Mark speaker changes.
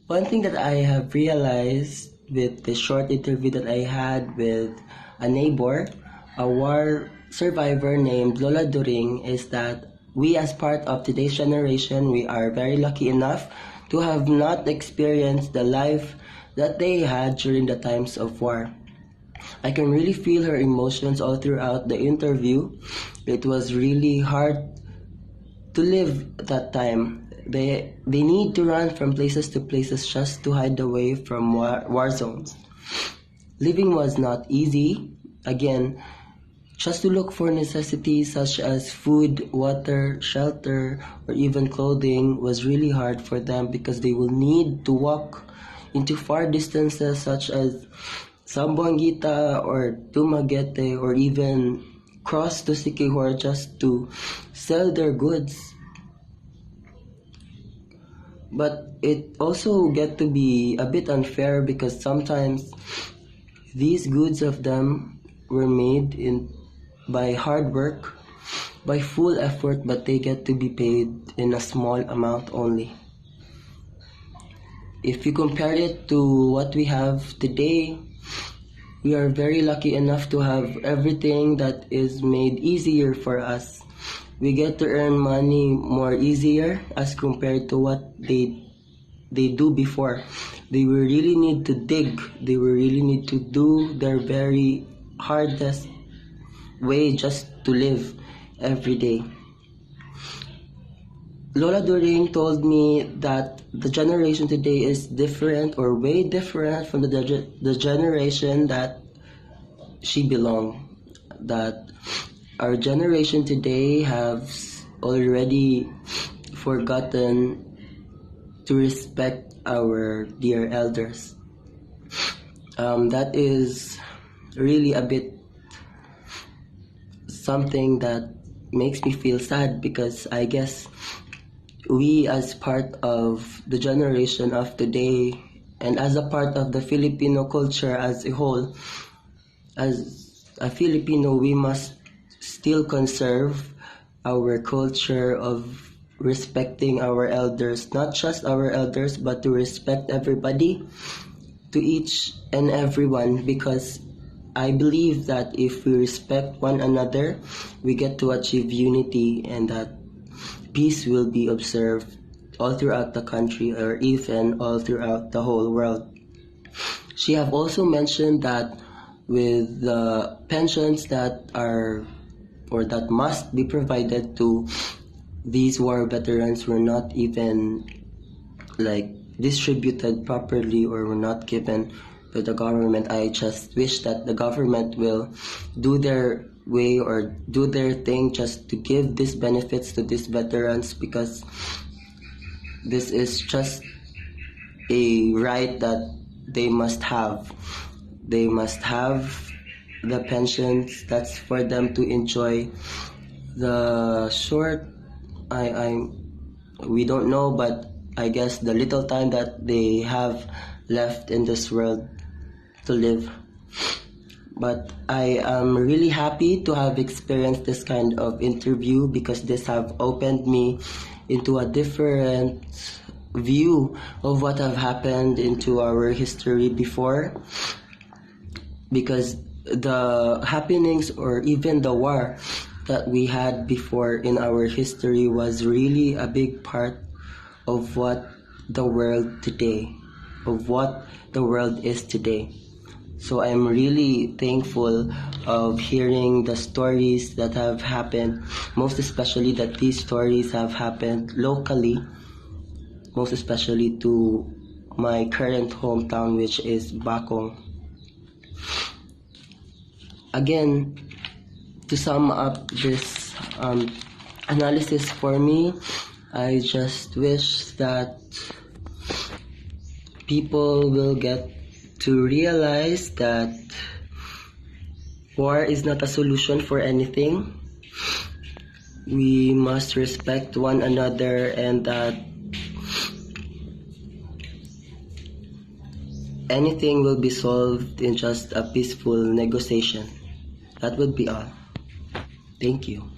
Speaker 1: One thing that I have realized with the short interview that I had with a neighbor, a war survivor named Lola During, is that we as part of today's generation, we are very lucky enough to have not experienced the life that they had during the times of war. I can really feel her emotions all throughout the interview. It was really hard to live that time. They need to run from places to places just to hide away from war zones. Living was not easy. Again, just to look for necessities such as food, water, shelter, or even clothing was really hard for them because they will need to walk into far distances such as Sambuangita or Dumaguete or even cross to Siquijor just to sell their goods. But it also get to be a bit unfair because sometimes these goods of them were made by hard work, by full effort, but they get to be paid in a small amount only. If you compare it to what we have today, we are very lucky enough to have everything that is made easier for us. We get to earn money more easier as compared to what they do before. They will really need to dig. They will really need to do their very hardest way just to live every day. Lola During told me that the generation today is different or way different from the generation that she belonged. That our generation today has already forgotten to respect our dear elders. That is really a bit something that makes me feel sad because I guess we as part of the generation of today and as a part of the Filipino culture as a whole, as a Filipino, we must still conserve our culture of respecting our elders, not just our elders, but to respect everybody, to each and everyone, because I believe that if we respect one another, we get to achieve unity and that peace will be observed all throughout the country or even all throughout the whole world. She have also mentioned that with the pensions that are or that must be provided to these war veterans were not even distributed properly or were not given to the government. I just wish that the government will do their way or do their thing just to give these benefits to these veterans because this is just a right that they must have. They must have the pensions. That's for them to enjoy the short we don't know, but I guess the little time that they have left in this world to live. But I am really happy to have experienced this kind of interview because this have opened me into a different view of what have happened into our history before, because the happenings or even the war that we had before in our history was really a big part of what the world today, of what the world is today. So I'm really thankful of hearing the stories that have happened, most especially that these stories have happened locally, most especially to my current hometown, which is Bacong. Again, to sum up this analysis for me, I just wish that people will get to realize that war is not a solution for anything. We must respect one another and that anything will be solved in just a peaceful negotiation. That would be all. Thank you.